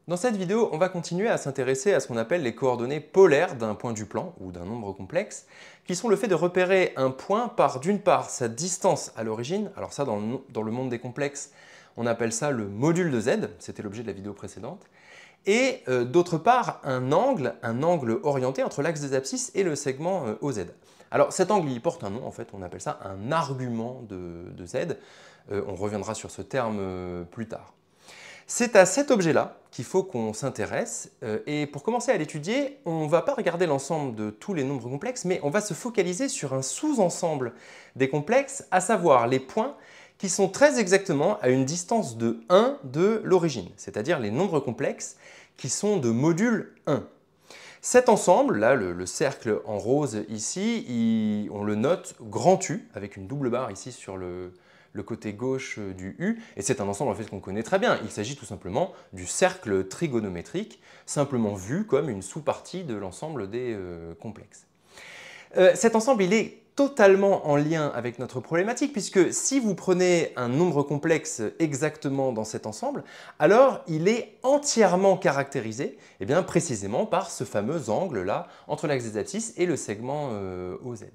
Dans cette vidéo, on va continuer à s'intéresser à ce qu'on appelle les coordonnées polaires d'un point du plan ou d'un nombre complexe, qui sont le fait de repérer un point par, d'une part, sa distance à l'origine. Alors ça, dans le monde des complexes, on appelle ça le module de z, c'était l'objet de la vidéo précédente, et d'autre part, un angle orienté entre l'axe des abscisses et le segment OZ. Alors cet angle, il porte un nom, en fait, on appelle ça un argument de z. On reviendra sur ce terme plus tard. C'est à cet objet-là qu'il faut qu'on s'intéresse, et pour commencer à l'étudier, on ne va pas regarder l'ensemble de tous les nombres complexes, mais on va se focaliser sur un sous-ensemble des complexes, à savoir les points qui sont très exactement à une distance de 1 de l'origine, c'est-à-dire les nombres complexes qui sont de module 1. Cet ensemble, là, le cercle en rose ici, on le note grand U, avec une double barre ici sur le côté gauche du U, et c'est un ensemble en fait qu'on connaît très bien. Il s'agit tout simplement du cercle trigonométrique, simplement vu comme une sous-partie de l'ensemble des complexes. Cet ensemble, il est totalement en lien avec notre problématique, puisque si vous prenez un nombre complexe exactement dans cet ensemble, alors il est entièrement caractérisé précisément par ce fameux angle-là entre l'axe des abscisses et le segment OZ.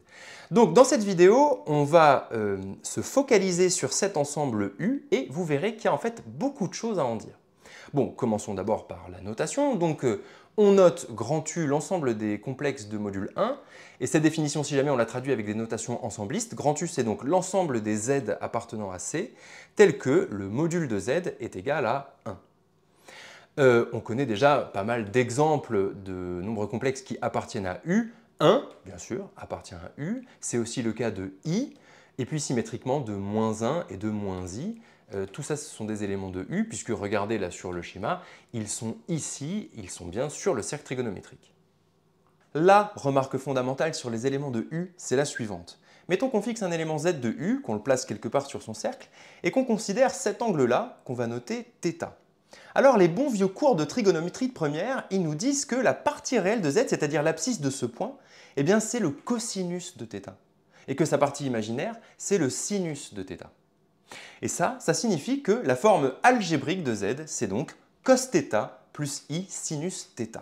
Donc dans cette vidéo, on va se focaliser sur cet ensemble U et vous verrez qu'il y a en fait beaucoup de choses à en dire. Bon, commençons d'abord par la notation. Donc, on note grand U l'ensemble des complexes de module 1. Et cette définition, si jamais on la traduit avec des notations ensemblistes, grand U, c'est donc l'ensemble des Z appartenant à C, tel que le module de Z est égal à 1. On connaît déjà pas mal d'exemples de nombres complexes qui appartiennent à U. 1, bien sûr, appartient à U. C'est aussi le cas de I. Et puis symétriquement de -1 et de -i. Tout ça, ce sont des éléments de U, puisque regardez là sur le schéma, ils sont ici, ils sont bien sur le cercle trigonométrique. La remarque fondamentale sur les éléments de U, c'est la suivante. Mettons qu'on fixe un élément Z de U, qu'on le place quelque part sur son cercle, et qu'on considère cet angle-là, qu'on va noter θ. Alors les bons vieux cours de trigonométrie de première, ils nous disent que la partie réelle de Z, c'est-à-dire l'abscisse de ce point, c'est le cosinus de θ. Et que sa partie imaginaire, c'est le sinus de θ. Et ça signifie que la forme algébrique de Z, c'est donc cos θ plus i sinus θ.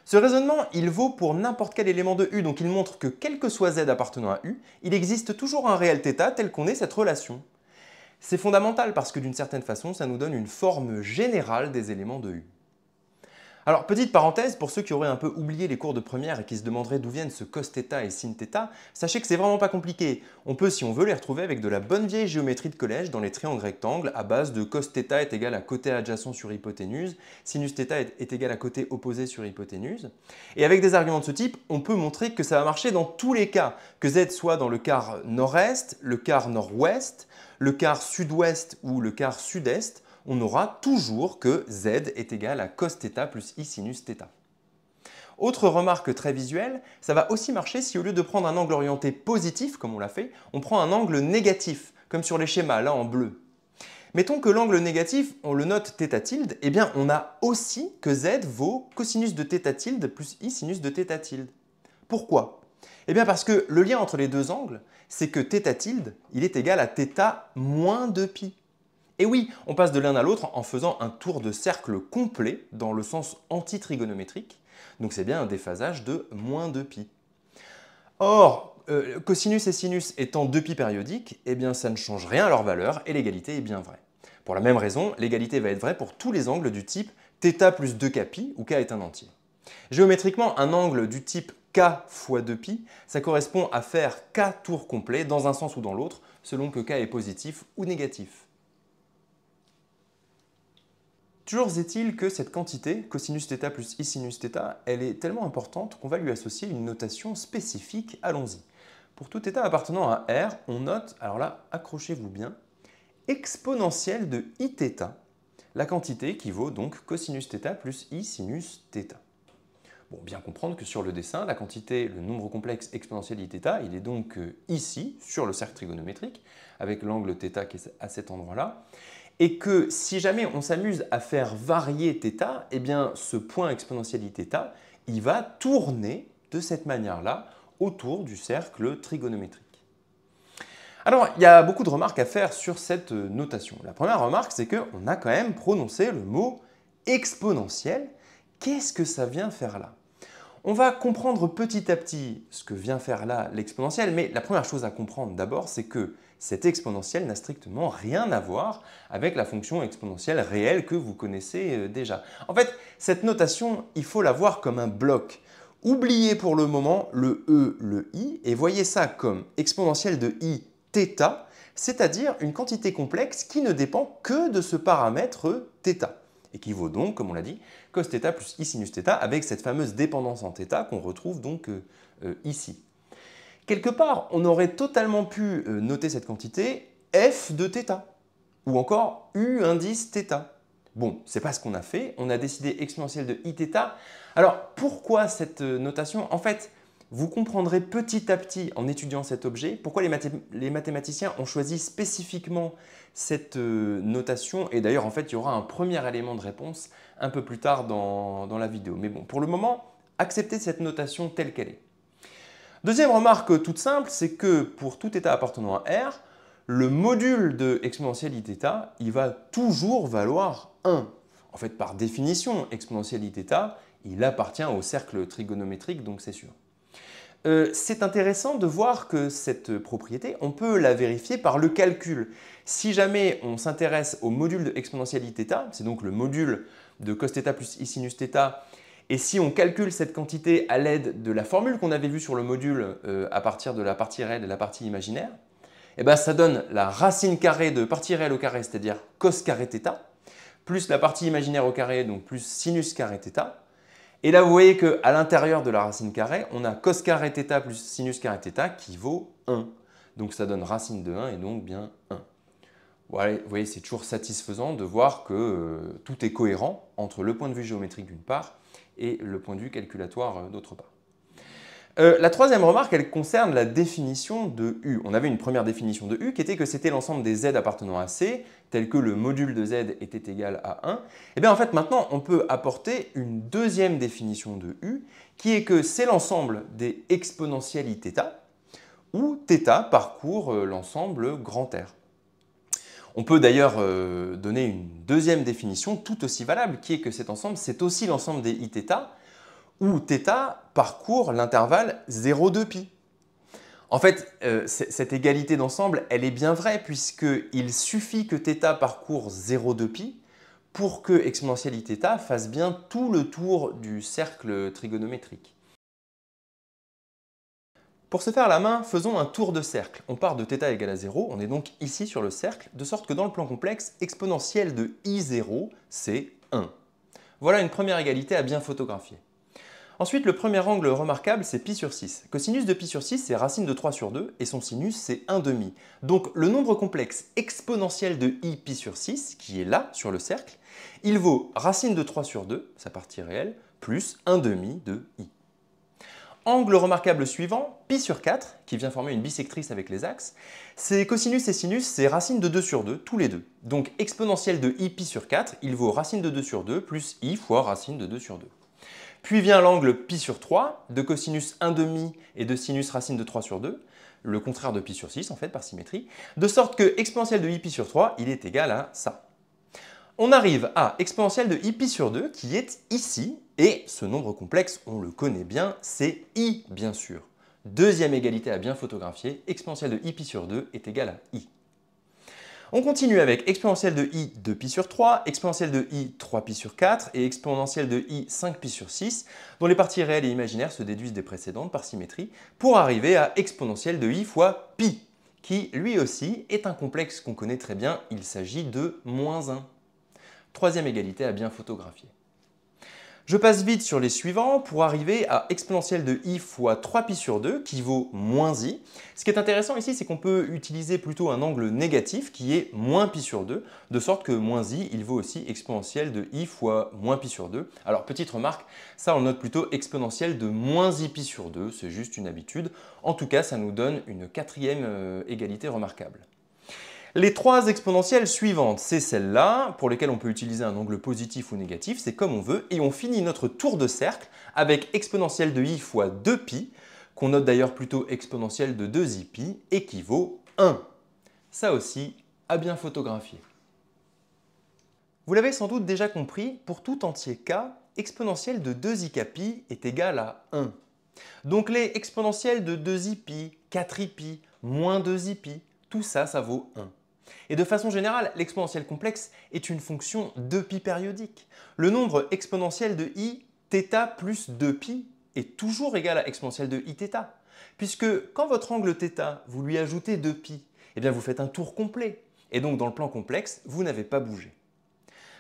Ce raisonnement, il vaut pour n'importe quel élément de U, donc il montre que quel que soit Z appartenant à U, il existe toujours un réel θ tel qu'on ait cette relation. C'est fondamental parce que d'une certaine façon, ça nous donne une forme générale des éléments de U. Alors, petite parenthèse, pour ceux qui auraient un peu oublié les cours de première et qui se demanderaient d'où viennent ce cos θ et sin θ, sachez que c'est vraiment pas compliqué. On peut, si on veut, les retrouver avec de la bonne vieille géométrie de collège dans les triangles rectangles à base de cos θ est égal à côté adjacent sur hypoténuse, sinus θ est égal à côté opposé sur hypoténuse. Et avec des arguments de ce type, on peut montrer que ça va marcher dans tous les cas, que Z soit dans le quart nord-est, le quart nord-ouest, le quart sud-ouest ou le quart sud-est, on aura toujours que Z est égal à cos θ plus i sinus θ. Autre remarque très visuelle, ça va aussi marcher si au lieu de prendre un angle orienté positif, comme on l'a fait, on prend un angle négatif, comme sur les schémas, là en bleu. Mettons que l'angle négatif, on le note θ tilde, on a aussi que Z vaut cosinus de θ tilde plus i sinus de θ tilde. Pourquoi? Parce que le lien entre les deux angles, c'est que θ tilde, il est égal à θ moins 2π. Et oui, on passe de l'un à l'autre en faisant un tour de cercle complet dans le sens antitrigonométrique. Donc c'est bien un déphasage de moins 2π. Or, cosinus et sinus étant 2π périodiques, ça ne change rien à leur valeur et l'égalité est bien vraie. Pour la même raison, l'égalité va être vraie pour tous les angles du type θ plus 2kπ où k est un entier. Géométriquement, un angle du type k fois 2π, ça correspond à faire k tours complets dans un sens ou dans l'autre, selon que k est positif ou négatif. Toujours est-il que cette quantité, cosinus θ plus i sinus θ, elle est tellement importante qu'on va lui associer une notation spécifique. Allons-y. Pour tout θ appartenant à R, on note, alors là, accrochez-vous bien, exponentielle de iθ, la quantité qui vaut donc cosinus θ plus i sinus θ. Bon, bien comprendre que sur le dessin, la quantité, le nombre complexe exponentiel iθ, il est donc ici, sur le cercle trigonométrique, avec l'angle θ qui est à cet endroit-là. Et que si jamais on s'amuse à faire varier θ, ce point exponentiel iθ, il va tourner de cette manière-là autour du cercle trigonométrique. Alors, il y a beaucoup de remarques à faire sur cette notation. La première remarque, c'est qu'on a quand même prononcé le mot exponentielle. Qu'est-ce que ça vient faire là? On va comprendre petit à petit ce que vient faire là l'exponentielle, mais la première chose à comprendre d'abord, c'est que cette exponentielle n'a strictement rien à voir avec la fonction exponentielle réelle que vous connaissez déjà. En fait, cette notation, il faut la voir comme un bloc. Oubliez pour le moment le e, le i, et voyez ça comme exponentielle de i θ, c'est-à-dire une quantité complexe qui ne dépend que de ce paramètre θ, et qui vaut donc, comme on l'a dit, cos θ plus i sinus θ, avec cette fameuse dépendance en θ qu'on retrouve donc ici. Quelque part, on aurait totalement pu noter cette quantité f de θ, ou encore u indice θ. Bon, c'est pas ce qu'on a fait, on a décidé exponentielle de iθ. Alors, pourquoi cette notation? En fait, vous comprendrez petit à petit en étudiant cet objet pourquoi les mathématiciens ont choisi spécifiquement cette notation. Et d'ailleurs, en fait, il y aura un premier élément de réponse un peu plus tard dans la vidéo. Mais bon, pour le moment, acceptez cette notation telle qu'elle est. Deuxième remarque toute simple, c'est que pour tout état appartenant à R, le module de exponentielle iθ, il va toujours valoir 1. En fait, par définition, exponentielle iθ, il appartient au cercle trigonométrique, donc c'est sûr. C'est intéressant de voir que cette propriété, on peut la vérifier par le calcul. Si jamais on s'intéresse au module de exponentielle iθ, c'est donc le module de cos θ plus i sinus θ, et si on calcule cette quantité à l'aide de la formule qu'on avait vue sur le module à partir de la partie réelle et de la partie imaginaire, eh ben, ça donne la racine carrée de partie réelle au carré, c'est-à-dire cos carré θ, plus la partie imaginaire au carré, donc plus sinus carré θ. Et là, vous voyez qu'à l'intérieur de la racine carrée, on a cos carré θ plus sinus carré θ qui vaut 1. Donc ça donne racine de 1 et donc bien 1. Voilà, vous voyez, c'est toujours satisfaisant de voir que tout est cohérent entre le point de vue géométrique d'une part et le point de vue calculatoire d'autre part. La troisième remarque, elle concerne la définition de U. On avait une première définition de U qui était que c'était l'ensemble des Z appartenant à C, tel que le module de Z était égal à 1. Et bien en fait, maintenant, on peut apporter une deuxième définition de U, qui est que c'est l'ensemble des exponentielles iθ, où θ parcourt l'ensemble grand R. On peut d'ailleurs donner une deuxième définition tout aussi valable, qui est que cet ensemble, c'est aussi l'ensemble des iθ, où θ parcourt l'intervalle 0,2π. En fait, cette égalité d'ensemble, elle est bien vraie, puisqu'il suffit que θ parcourt 0,2π pour que exponentielle iθ fasse bien tout le tour du cercle trigonométrique. Pour se faire la main, faisons un tour de cercle. On part de θ égale à 0, on est donc ici sur le cercle, de sorte que dans le plan complexe, exponentielle de i0, c'est 1. Voilà une première égalité à bien photographier. Ensuite, le premier angle remarquable, c'est pi sur 6. Cosinus de pi sur 6, c'est racine de 3 sur 2, et son sinus, c'est 1/2. Donc, le nombre complexe exponentiel de i pi sur 6, qui est là, sur le cercle, il vaut racine de 3 sur 2, sa partie réelle, plus 1/2 de i. Angle remarquable suivant, pi sur 4, qui vient former une bisectrice avec les axes, c'est cosinus et sinus, c'est racine de 2 sur 2, tous les deux. Donc, exponentielle de i pi sur 4, il vaut racine de 2 sur 2, plus i fois racine de 2 sur 2. Puis vient l'angle pi sur 3, de cosinus 1/2 et de sinus racine de 3 sur 2, le contraire de pi sur 6 en fait par symétrie, de sorte que exponentielle de i pi sur 3, il est égal à ça. On arrive à exponentielle de i pi sur 2 qui est ici, et ce nombre complexe, on le connaît bien, c'est i bien sûr. Deuxième égalité à bien photographier, exponentielle de i pi sur 2 est égale à i. On continue avec exponentielle de i 2π sur 3, exponentielle de i 3π sur 4 et exponentielle de i 5π sur 6, dont les parties réelles et imaginaires se déduisent des précédentes par symétrie, pour arriver à exponentielle de i fois pi, qui lui aussi est un complexe qu'on connaît très bien, il s'agit de moins 1. Troisième égalité à bien photographier. Je passe vite sur les suivants pour arriver à exponentielle de i fois 3π sur 2 qui vaut moins i. Ce qui est intéressant ici, c'est qu'on peut utiliser plutôt un angle négatif qui est moins π sur 2, de sorte que moins i, il vaut aussi exponentielle de i fois moins π sur 2. Alors petite remarque, ça on note plutôt exponentielle de moins i π sur 2, c'est juste une habitude. En tout cas, ça nous donne une quatrième égalité remarquable. Les trois exponentielles suivantes, c'est celles-là, pour lesquelles on peut utiliser un angle positif ou négatif, c'est comme on veut, et on finit notre tour de cercle avec exponentielle de i fois 2π, qu'on note d'ailleurs plutôt exponentielle de 2iπ, équivaut 1. Ça aussi, à bien photographier. Vous l'avez sans doute déjà compris, pour tout entier k, exponentielle de 2i pi est égal à 1. Donc les exponentielles de 2i pi, 4i pi, moins 2i pi, tout ça, ça vaut 1. Et de façon générale, l'exponentielle complexe est une fonction de pi périodique. Le nombre exponentiel de i, θ plus 2pi, est toujours égal à exponentielle de i θ. Puisque quand votre angle θ, vous lui ajoutez 2pi, eh bien vous faites un tour complet. Et donc dans le plan complexe, vous n'avez pas bougé.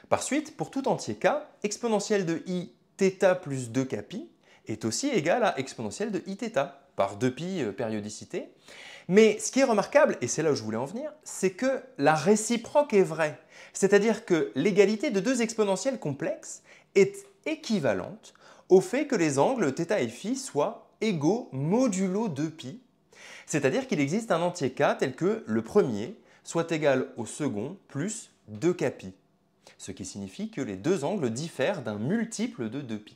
Par suite, pour tout entier k, exponentielle de i θ plus 2kpi est aussi égale à exponentielle de i θ par 2pi périodicité. Mais ce qui est remarquable, et c'est là où je voulais en venir, c'est que la réciproque est vraie. C'est-à-dire que l'égalité de deux exponentielles complexes est équivalente au fait que les angles θ et φ soient égaux modulo 2pi. C'est-à-dire qu'il existe un entier k tel que le premier soit égal au second plus 2kpi. Ce qui signifie que les deux angles diffèrent d'un multiple de 2pi.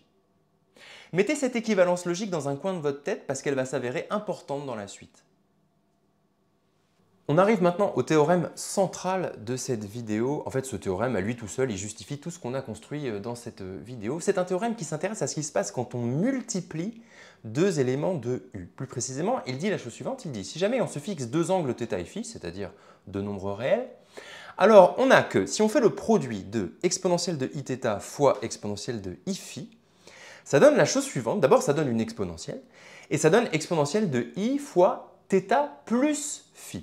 Mettez cette équivalence logique dans un coin de votre tête parce qu'elle va s'avérer importante dans la suite. On arrive maintenant au théorème central de cette vidéo. En fait, ce théorème, à lui tout seul, il justifie tout ce qu'on a construit dans cette vidéo. C'est un théorème qui s'intéresse à ce qui se passe quand on multiplie deux éléments de U. Plus précisément, il dit la chose suivante, il dit si jamais on se fixe deux angles θ et φ, c'est-à-dire deux nombres réels, alors on a que si on fait le produit de exponentielle de iθ fois exponentielle de iφ, ça donne la chose suivante. D'abord, ça donne une exponentielle, et ça donne exponentielle de i fois θ plus φ.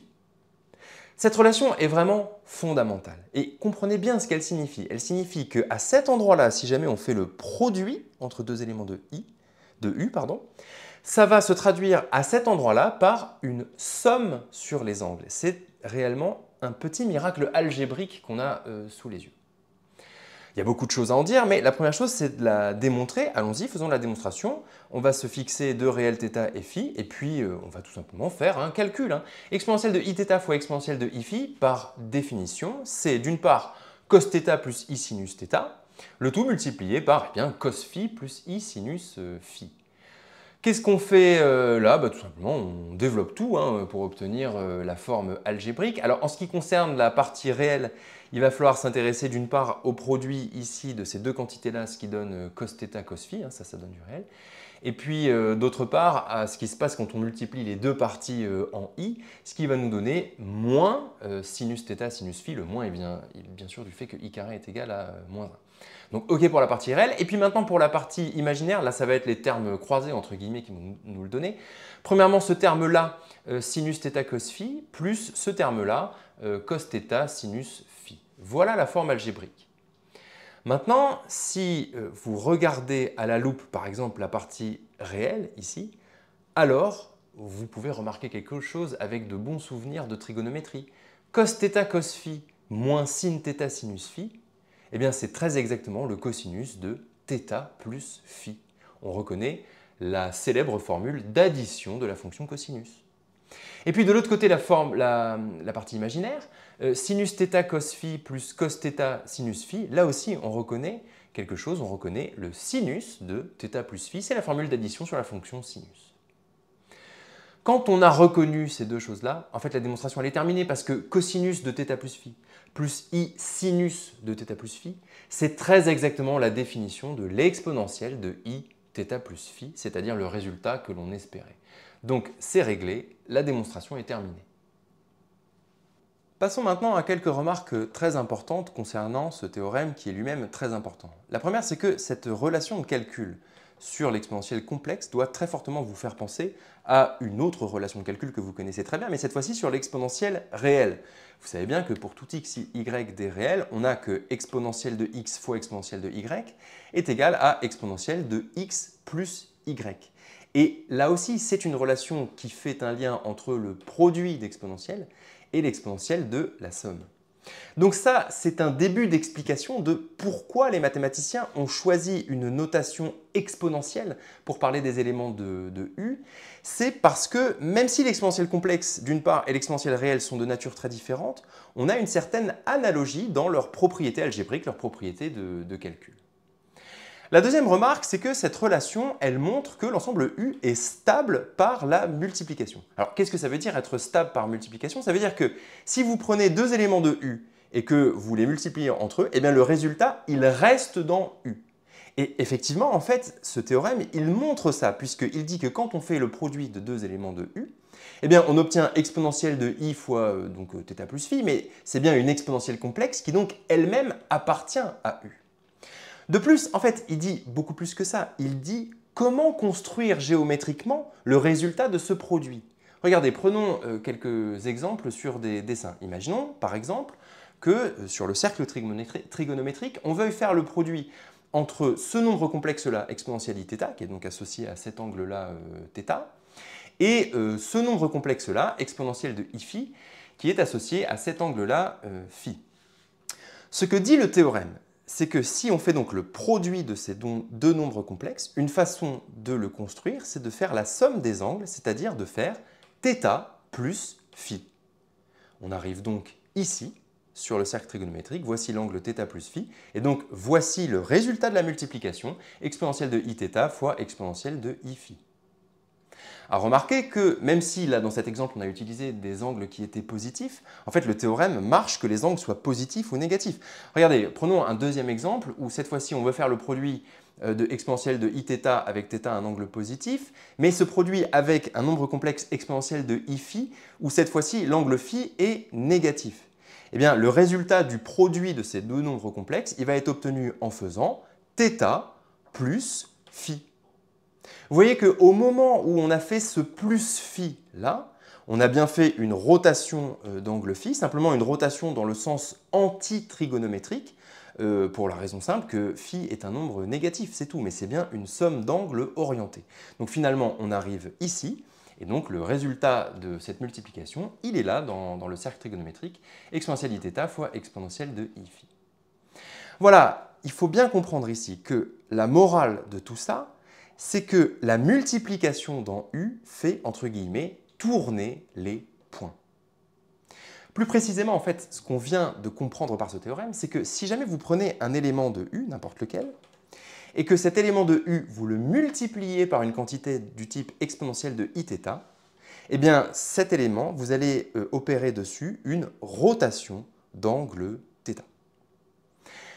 Cette relation est vraiment fondamentale. Et comprenez bien ce qu'elle signifie. Elle signifie qu'à cet endroit-là, si jamais on fait le produit entre deux éléments de U, ça va se traduire à cet endroit-là par une somme sur les angles. C'est réellement un petit miracle algébrique qu'on a sous les yeux. Il y a beaucoup de choses à en dire, mais la première chose, c'est de la démontrer. Allons-y, faisons la démonstration. On va se fixer deux réels θ et φ, et puis on va tout simplement faire un calcul. Exponentielle de iθ fois exponentielle de iφ, par définition, c'est d'une part cos θ plus i sinus θ, le tout multiplié par cos φ plus i sinus φ. Qu'est-ce qu'on fait là? Tout simplement, on développe tout pour obtenir la forme algébrique. Alors, en ce qui concerne la partie réelle, il va falloir s'intéresser d'une part au produit ici de ces deux quantités-là, ce qui donne cos θ, cos φ, ça donne du réel. Et puis, d'autre part, à ce qui se passe quand on multiplie les deux parties en i, ce qui va nous donner moins sinus θ, sinus φ. Le moins est bien sûr du fait que i carré est égal à moins 1. Donc OK pour la partie réelle. Et puis maintenant pour la partie imaginaire, là ça va être les termes croisés entre guillemets qui vont nous le donner. Premièrement ce terme-là, sinus θ cos φ, plus ce terme-là, cos θ sinus φ. Voilà la forme algébrique. Maintenant, si vous regardez à la loupe par exemple la partie réelle ici, alors vous pouvez remarquer quelque chose avec de bons souvenirs de trigonométrie. Cos θ cos φ moins sin θ sinus φ, eh bien, c'est très exactement le cosinus de θ plus φ. On reconnaît la célèbre formule d'addition de la fonction cosinus. Et puis de l'autre côté, la partie imaginaire, sinus θ cos φ plus cos θ sinus φ, là aussi on reconnaît quelque chose, on reconnaît le sinus de θ plus φ, c'est la formule d'addition sur la fonction sinus. Quand on a reconnu ces deux choses-là, en fait la démonstration elle est terminée parce que cosinus de θ plus φ plus i sinus de θ plus φ, c'est très exactement la définition de l'exponentielle de i θ plus φ, c'est-à-dire le résultat que l'on espérait. Donc c'est réglé, la démonstration est terminée. Passons maintenant à quelques remarques très importantes concernant ce théorème qui est lui-même très important. La première, c'est que cette relation de calcul sur l'exponentielle complexe doit très fortement vous faire penser à une autre relation de calcul que vous connaissez très bien, mais cette fois-ci sur l'exponentielle réelle. Vous savez bien que pour tout x, y des réels, on a que exponentielle de x fois exponentielle de y est égale à exponentielle de x plus y. Et là aussi, c'est une relation qui fait un lien entre le produit d'exponentielle et l'exponentielle de la somme. Donc ça, c'est un début d'explication de pourquoi les mathématiciens ont choisi une notation exponentielle pour parler des éléments de U. C'est parce que même si l'exponentielle complexe d'une part et l'exponentielle réelle sont de nature très différentes, on a une certaine analogie dans leurs propriétés algébriques, leurs propriétés de calcul. La deuxième remarque, c'est que cette relation, elle montre que l'ensemble U est stable par la multiplication. Alors, qu'est-ce que ça veut dire être stable par multiplication? Ça veut dire que si vous prenez deux éléments de U et que vous les multipliez entre eux, eh bien le résultat, il reste dans U. Et effectivement, en fait, ce théorème, il montre ça, puisqu'il dit que quand on fait le produit de deux éléments de U, eh bien, on obtient exponentielle de i fois θ plus phi, mais c'est bien une exponentielle complexe qui donc elle-même appartient à U. De plus, en fait, il dit beaucoup plus que ça. Il dit comment construire géométriquement le résultat de ce produit. Regardez, prenons quelques exemples sur des dessins. Imaginons, par exemple, que sur le cercle trigonométrique, on veuille faire le produit entre ce nombre complexe-là, exponentielle iθ, qui est donc associé à cet angle-là, θ, et ce nombre complexe-là, exponentielle de i phi, qui est associé à cet angle-là, phi. Ce que dit le théorème, c'est que si on fait donc le produit de ces deux nombres complexes, une façon de le construire, c'est de faire la somme des angles, c'est-à-dire de faire θ plus phi. On arrive donc ici, sur le cercle trigonométrique, voici l'angle θ plus phi, et donc voici le résultat de la multiplication, exponentielle de iθ fois exponentielle de i phi. Alors remarquez que même si là dans cet exemple on a utilisé des angles qui étaient positifs, en fait le théorème marche que les angles soient positifs ou négatifs. Regardez, prenons un deuxième exemple où cette fois-ci on veut faire le produit de exponentielle de iθ avec θ un angle positif, mais ce produit avec un nombre complexe exponentiel de i phi où cette fois-ci l'angle phi est négatif. Eh bien le résultat du produit de ces deux nombres complexes, il va être obtenu en faisant θ plus phi. Vous voyez qu'au moment où on a fait ce plus phi là, on a bien fait une rotation d'angle phi, simplement une rotation dans le sens anti-trigonométrique, pour la raison simple que phi est un nombre négatif, c'est tout, mais c'est bien une somme d'angles orientés. Donc finalement, on arrive ici, et donc le résultat de cette multiplication, il est là dans le cercle trigonométrique, exponentielle iθ fois exponentielle de i phi. Voilà, il faut bien comprendre ici que la morale de tout ça, c'est que la multiplication dans U fait, entre guillemets, tourner les points. Plus précisément, en fait, ce qu'on vient de comprendre par ce théorème, c'est que si jamais vous prenez un élément de U, n'importe lequel, et que cet élément de U, vous le multipliez par une quantité du type exponentielle de iθ, eh bien, cet élément, vous allez opérer dessus une rotation d'angle θ.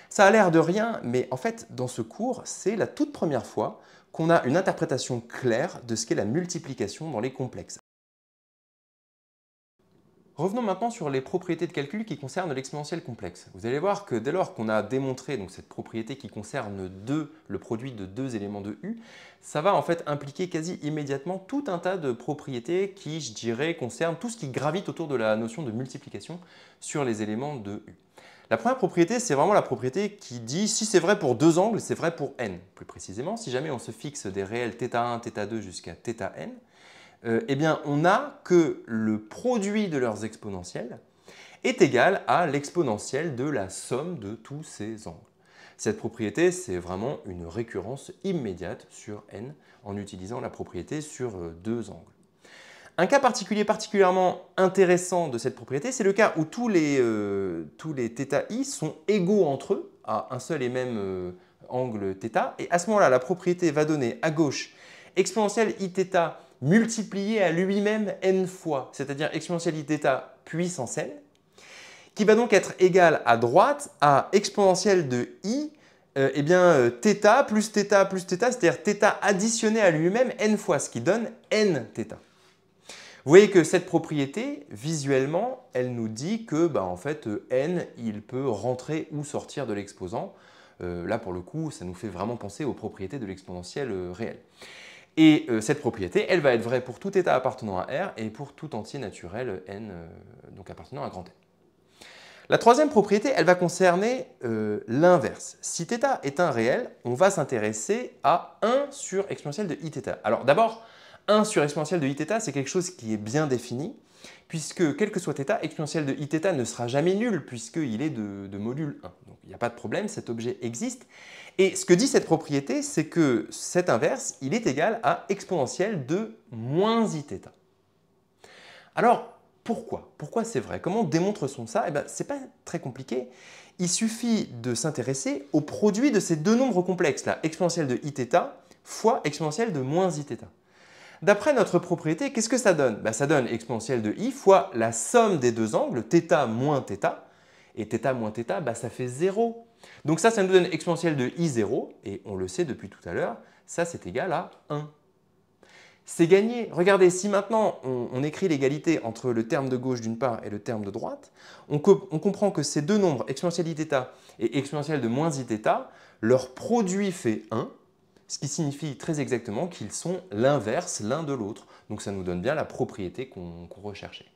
Ça a l'air de rien, mais en fait, dans ce cours, c'est la toute première fois qu'on a une interprétation claire de ce qu'est la multiplication dans les complexes. Revenons maintenant sur les propriétés de calcul qui concernent l'exponentielle complexe. Vous allez voir que dès lors qu'on a démontré donc, cette propriété qui concerne le produit de deux éléments de U, ça va en fait impliquer quasi immédiatement tout un tas de propriétés qui, je dirais, concernent tout ce qui gravite autour de la notion de multiplication sur les éléments de U. La première propriété, c'est vraiment la propriété qui dit si c'est vrai pour deux angles, c'est vrai pour n. Plus précisément, si jamais on se fixe des réels θ1, θ2 jusqu'à θn, eh bien on a que le produit de leurs exponentielles est égal à l'exponentielle de la somme de tous ces angles. Cette propriété, c'est vraiment une récurrence immédiate sur n en utilisant la propriété sur deux angles. Un cas particulier particulièrement intéressant de cette propriété, c'est le cas où tous les θi sont égaux entre eux à un seul et même angle θ. Et à ce moment-là, la propriété va donner à gauche exponentielle iθ multiplié à lui-même n fois, c'est-à-dire exponentielle iθ puissance n, qui va donc être égal à droite à exponentielle de i, eh bien, θ plus θ plus θ, c'est-à-dire θ additionné à lui-même n fois, ce qui donne n θ. Vous voyez que cette propriété, visuellement, elle nous dit que en fait, n, il peut rentrer ou sortir de l'exposant. Là, pour le coup, ça nous fait vraiment penser aux propriétés de l'exponentielle réelle. Et cette propriété, elle va être vraie pour tout état appartenant à R et pour tout entier naturel n, donc appartenant à grand N. La troisième propriété, elle va concerner l'inverse. Si θ est un réel, on va s'intéresser à 1 sur exponentielle de iθ. Alors d'abord, 1 sur exponentielle de iθ, c'est quelque chose qui est bien défini, puisque quel que soit θ, exponentielle de iθ ne sera jamais nul, puisqu'il est de module 1. Donc il n'y a pas de problème, cet objet existe. Et ce que dit cette propriété, c'est que cet inverse, il est égal à exponentielle de moins iθ. Alors, pourquoi? Pourquoi c'est vrai? Comment démontre-t-on ça? Eh bien, ce n'est pas très compliqué. Il suffit de s'intéresser au produit de ces deux nombres complexes, là, exponentielle de iθ fois exponentielle de moins iθ. D'après notre propriété, qu'est-ce que ça donne? Ça donne exponentielle de i fois la somme des deux angles, θ moins θ. Et θ moins θ, bah, ça fait 0. Donc ça nous donne exponentielle de I0, et on le sait depuis tout à l'heure, ça c'est égal à 1. C'est gagné. Regardez, si maintenant on écrit l'égalité entre le terme de gauche d'une part et le terme de droite, on comprend que ces deux nombres, exponentielle iθ et exponentielle de moins iθ, leur produit fait 1, ce qui signifie très exactement qu'ils sont l'inverse l'un de l'autre. Donc ça nous donne bien la propriété qu'on recherchait.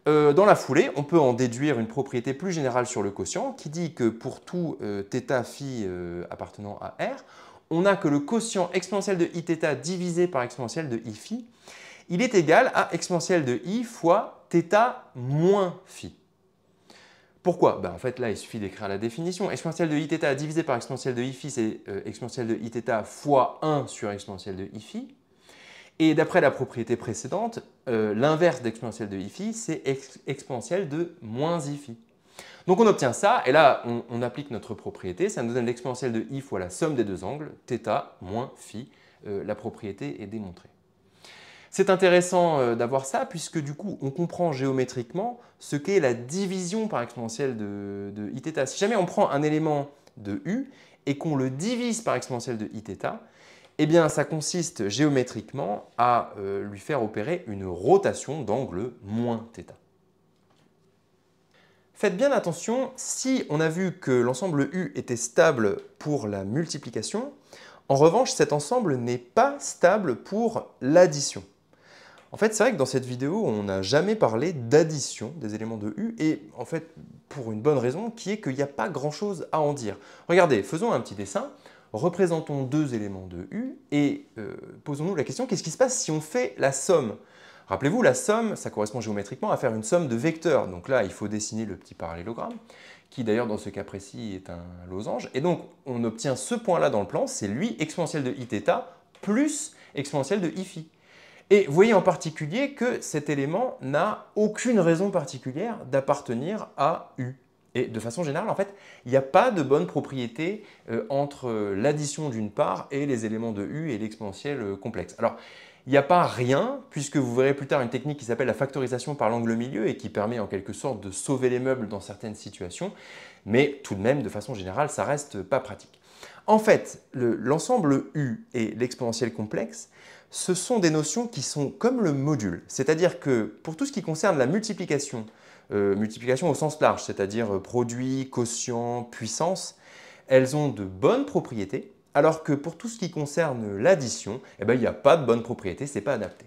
Dans la foulée, on peut en déduire une propriété plus générale sur le quotient qui dit que pour tout θ phi appartenant à R, on a que le quotient exponentiel de iθ divisé par exponentielle de i phi, il est égal à exponentielle de i fois θ moins phi. Pourquoi? En fait, là, il suffit d'écrire la définition. Exponentielle de iθ divisé par exponentielle de i phi, c'est exponentielle de iθ fois 1 sur exponentielle de i phi. Et d'après la propriété précédente, l'inverse d'exponentielle de i phi, c'est exponentielle de moins i phi. Donc on obtient ça, et là on applique notre propriété, ça nous donne l'exponentielle de i fois la somme des deux angles, θ moins phi, la propriété est démontrée. C'est intéressant d'avoir ça, puisque du coup on comprend géométriquement ce qu'est la division par exponentielle de iθ. Si jamais on prend un élément de u et qu'on le divise par exponentielle de iθ, eh bien ça consiste géométriquement à lui faire opérer une rotation d'angle moins θ. Faites bien attention, si on a vu que l'ensemble U était stable pour la multiplication, en revanche cet ensemble n'est pas stable pour l'addition. En fait, c'est vrai que dans cette vidéo, on n'a jamais parlé d'addition des éléments de U, et en fait, pour une bonne raison, qui est qu'il n'y a pas grand-chose à en dire. Regardez, faisons un petit dessin, représentons deux éléments de U, et posons-nous la question, qu'est-ce qui se passe si on fait la somme? Rappelez-vous, la somme, ça correspond géométriquement à faire une somme de vecteurs. Donc là, il faut dessiner le petit parallélogramme, qui d'ailleurs dans ce cas précis est un losange. Et donc, on obtient ce point-là dans le plan, c'est lui, exponentielle de iθ plus exponentielle de i phi. Et vous voyez en particulier que cet élément n'a aucune raison particulière d'appartenir à U. Et de façon générale, en fait, il n'y a pas de bonne propriété entre l'addition d'une part et les éléments de U et l'exponentielle complexe. Alors, il n'y a pas rien, puisque vous verrez plus tard une technique qui s'appelle la factorisation par l'angle milieu et qui permet en quelque sorte de sauver les meubles dans certaines situations, mais tout de même, de façon générale, ça reste pas pratique. En fait, l'ensemble U et l'exponentielle complexe, ce sont des notions qui sont comme le module, c'est-à-dire que pour tout ce qui concerne la multiplication, multiplication au sens large, c'est-à-dire produit, quotient, puissance, elles ont de bonnes propriétés, alors que pour tout ce qui concerne l'addition, il n'y a pas de bonne propriété, ce n'est pas adapté.